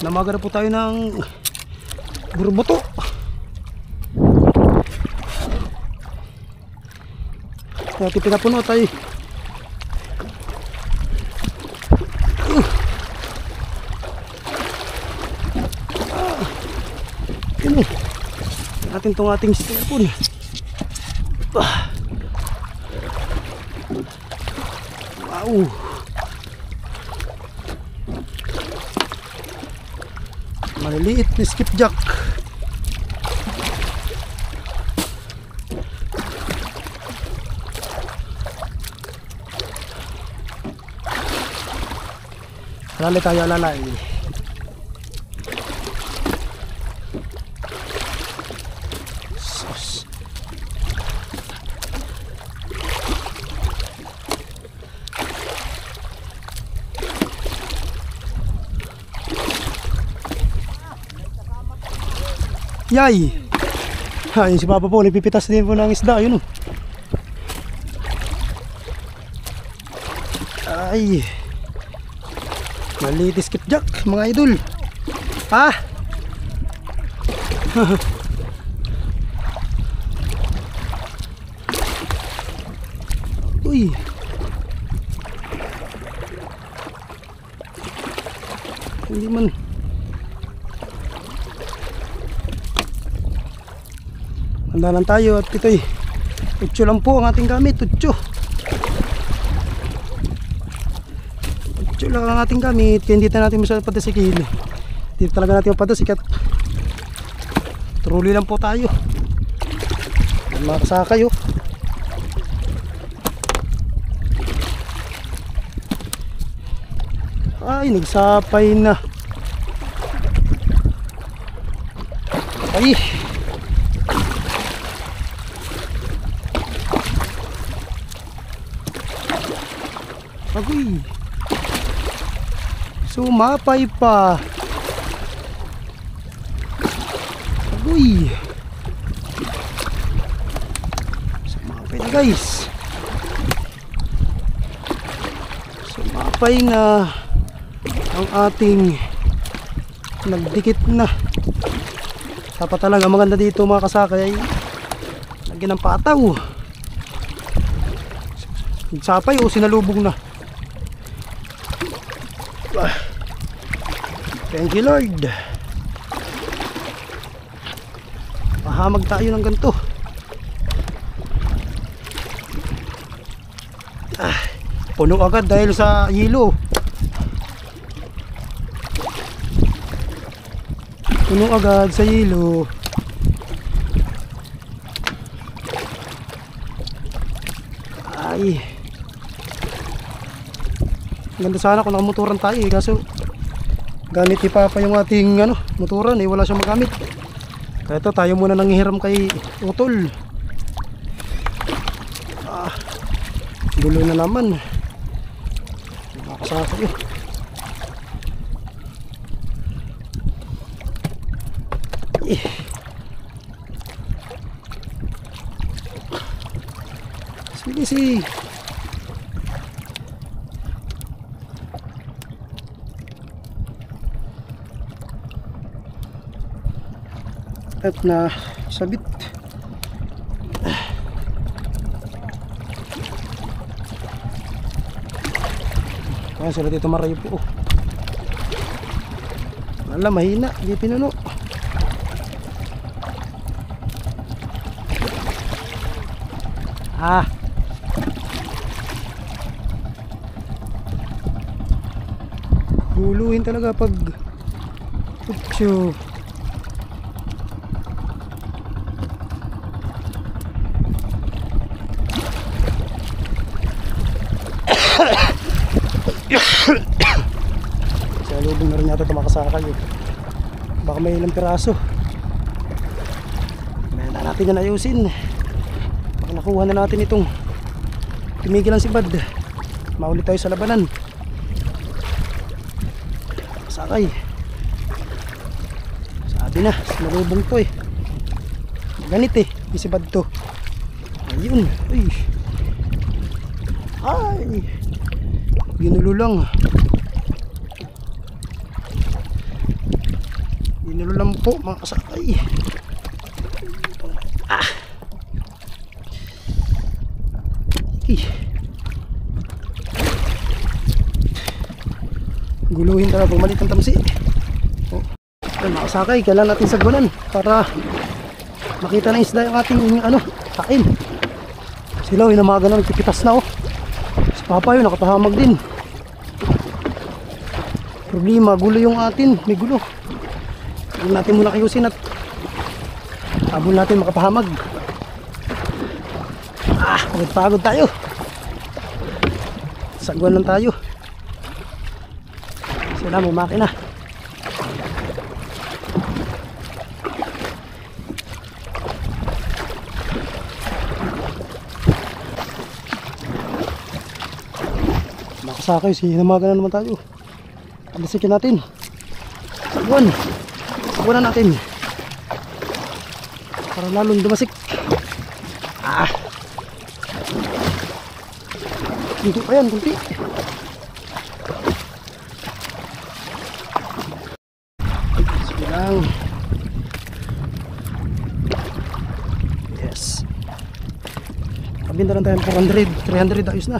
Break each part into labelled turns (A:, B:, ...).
A: Namaga na po tayo ng burboto. Natin pinapuno tayo. Yun eh. Natin itong ating sipon. Wow. Maliliit na skipjack. Alalay tayo, alalay. Sos. Yay! Ayun si Papa po, napipitas din po ng isda, yun. Ay! Maliit skipjack, mga idol. Ha? Uy! Hindi man. Handa lang tayo at ito'y utso lang po ang ating gamit, utso. Utso lang ang ating gamit, kaya hindi natin masyadong padasikin. Hindi talaga natin mapadasik at truly lang po tayo. Makasaka kayo. Ay, nagsapay na. Ay! Agoy, sumapay pa. Agoy, sumapay na guys. Sumapay na ang ating nagdikit na. Dapat talaga maganda dito mga kasakay ay lagyan ng pataw. Nagsapay o sinalubog na. Thank you Lord. Mahamag tayo ng ganito. Puno agad dahil sa yelo. Puno agad sa yelo. Ay, ganda sana kung nakamotoran tayo eh, kaso gamit ni Papa yung ating motoran eh, wala siyang magamit. Kaya ito tayo muna nanghihiram kay Utol. Dulo na naman. Makasaka yun. Sige. At na sabit. Kaya sila dito marayo po. Wala, mahina, di pinuno. Guluhin talaga pag utso. Sa lubong na rin yata ito makasakay eh. Baka may ilang piraso. Mayroon na natin yan ayusin. Baka nakuha na natin itong tumigil ang sibad. Maulit tayo sa labanan. Sakay. Sabi na, nalubong to eh. Ganit eh, isibad to. Ayun, ay. Ay. Ginulo lang. Binulo lang po mga kasakay. Okay. Guluhin talaga pag maliit ang tamsi. Mga kasakay, kailangan natin sagwanan para makita ng isda yung ating kain. Sila yung namaga na nagpipitas na si Papa yun nakapahamag din. Problema, gulo yung atin, may gulo. Huwag natin muna kayusin at habol natin makapahamag. Pagod tayo. Sagwan lang tayo. Sila may makina. Makasakay, sinamaga na naman tayo. Alisikin natin. Sagwanan natin para lalong dumasik. Kunti pa yan, kunti. Sige lang. Yes. Kabinda lang tayo 400, 300, ayos na.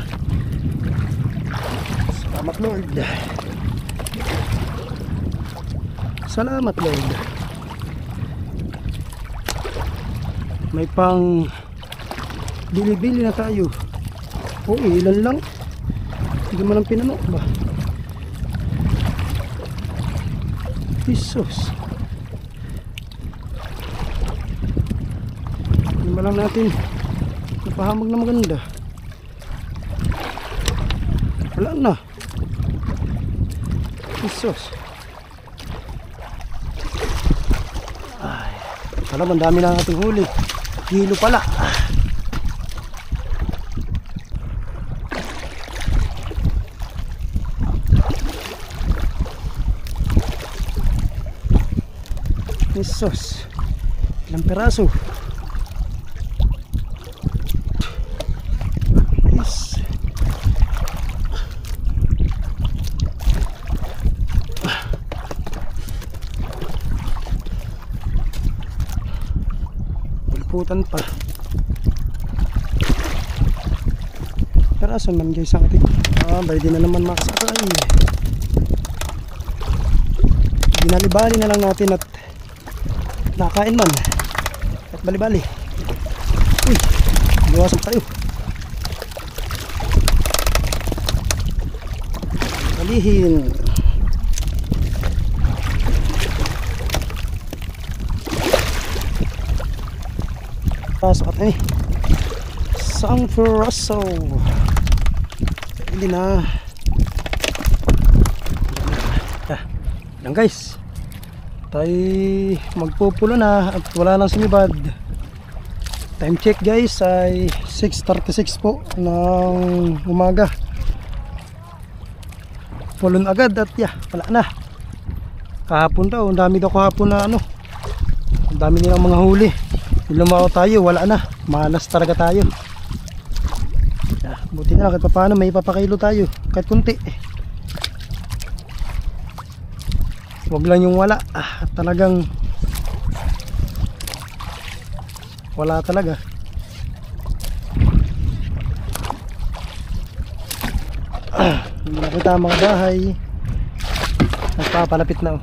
A: Salamat Lord. Salamat Lord. May pang bili-bili na tayo. Ilan lang. Hindi mo lang pinano ba? Pesos. Hindi mo lang natin napahamag na maganda. Wala na. Pesos. Ay, alam, ang dami na ating huli. Kilo pala. Pesos. Ilang peraso? Yes. Pulputan pa. Peraso man guys ang ating. Bayad na naman makasakay. Binalibali na lang natin at nakain man at bali-bali. Uy, luwasan tayo. Balihin. Pasok at Sang Feraso. Hindi na. Yan guys, tayo magpupulo na at wala nang sumibad. Time check guys ay 6:36 po ng umaga. Pulon agad at wala na. Kahapon daw, ang dami daw kahapon na ang dami nilang mga huli. Lumaw tayo, wala na. Malas talaga tayo. Buti na kahit paano may ipapakilo tayo kahit kunti. Wag lang yung wala. Talagang wala talaga. Hindi na kita mga bahay. Nagpapalapit na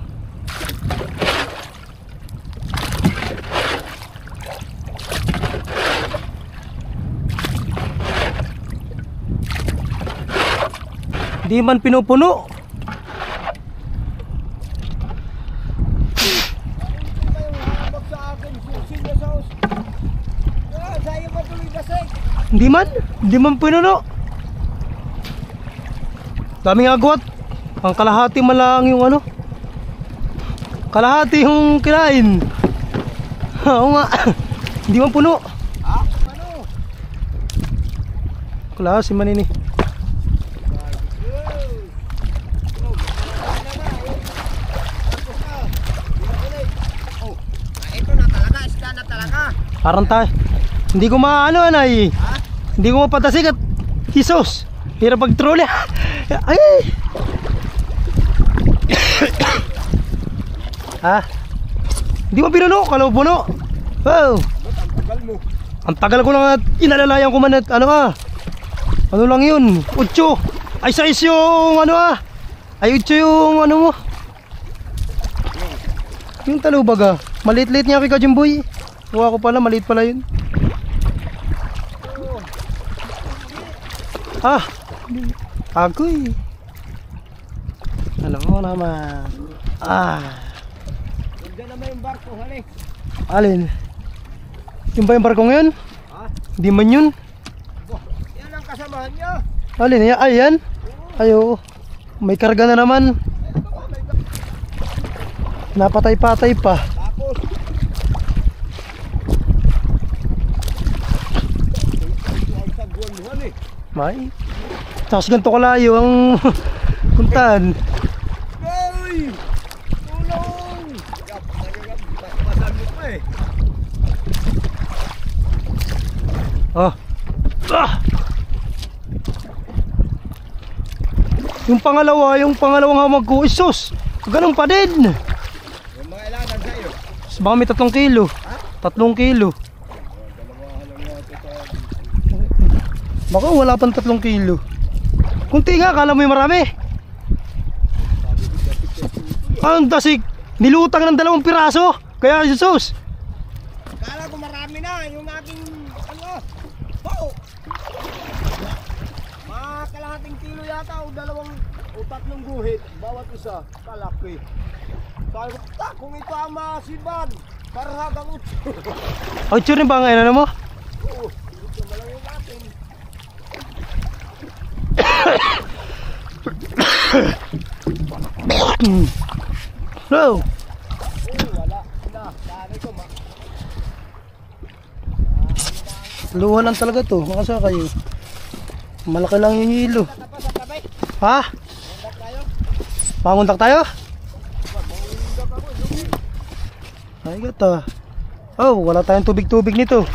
A: Di man pinupuno. Di man pinuno. Daming agwat. Ang kalahati man lang yung kalahati yung kinain. Oo nga. Hindi man puno. Ano? Klase man ini. Parang tayo. Hindi ko maano anay. Hindi ko mapatasik at Jesus. Hirap pag-troll. Ay. Hindi mo pinuno, kala mo puno. Wow.
B: Ang tagal mo.
A: Ang tagal ko lang at inalalayan ko man at ano ah. Ano lang yun? 8. Ay 6 yung ano ah. Ay 8 yung ano mo. Yung talubag ah. Maliit-liit niya kay Kajimboy. Kuha ko pala, maliit pala yun. Ah. Agoy. Alam mo naman. Ah.
B: Nandiyan naman yung barko, hali.
A: Alin? Yung ba yung barko ngayon?
B: Ha?
A: Hindi man yun.
B: Yan ang kasamahan niya.
A: Alin? Ay yan? Ay oo. May karga na naman. Napatay-patay pa.
B: Tapos. Ang sagwan mo, hali.
A: May. Tapos ganito kalayo ang puntahan.
B: Ay! Tulong! Masabi pa eh.
A: Oh. Ah! Yung pangalawang hamag ko, isos! Ganun pa din!
B: Yung mga ilangan sa'yo.
A: Baka may 3 kilo. 3 kilo. Baka wala pang 3 kilo. Kunti nga, kala mo yung marami. Ang dasig! Nilutang ng 2 piraso! Kaya isos!
B: Kala ko marami na yung aking ano. Bao! Mga kalahating kilo yata o 2 o 3 guhit bawat isa. Kalaki. Sabi ko, kung ito ang masiban, karhagang 8.
A: Ay, rin ba ang ano mo?
B: Oo, ito malangin natin.
A: Hello!
B: Wala. Na, dami ko
A: Luha lang talaga to, makasakay eh. Malaki lang yung hilo.
B: Tapos sa tabi.
A: Ha?
B: Mundak tayo.
A: Panguntak tayo?
B: Mundak ako.
A: Ay gata. Oh, wala tayong tubig-tubig nito.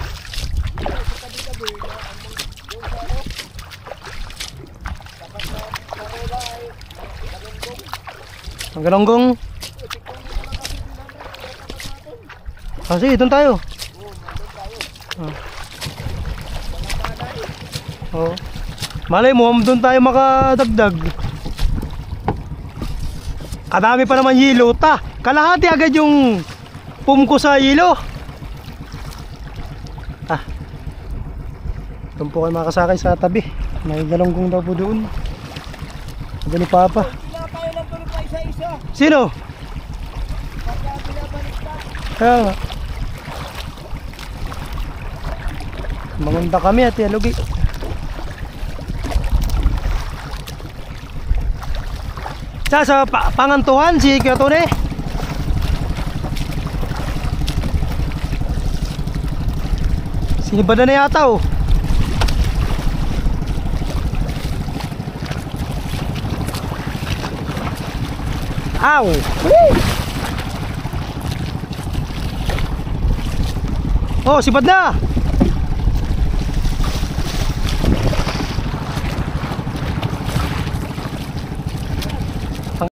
A: Ang galonggong. Ah, sige, doon tayo. Oh. Malay mo, doon tayo makadagdag. Kadami pa naman hilo. Kalahati agad yung pumko sa hilo. Ah. Doon po kayo makasakay sa tabi. May galonggong daw po doon. Sabi ni Papa.
B: Pinapay lang tuloy pa isa-isa.
A: Sino?
B: Pagka pinabalik pa.
A: Kaya nga. Mangunda kami at yalugi. Sa pangantuhan si Kyotone. Sinibada na yata oh. Ow! Oh, sibad na!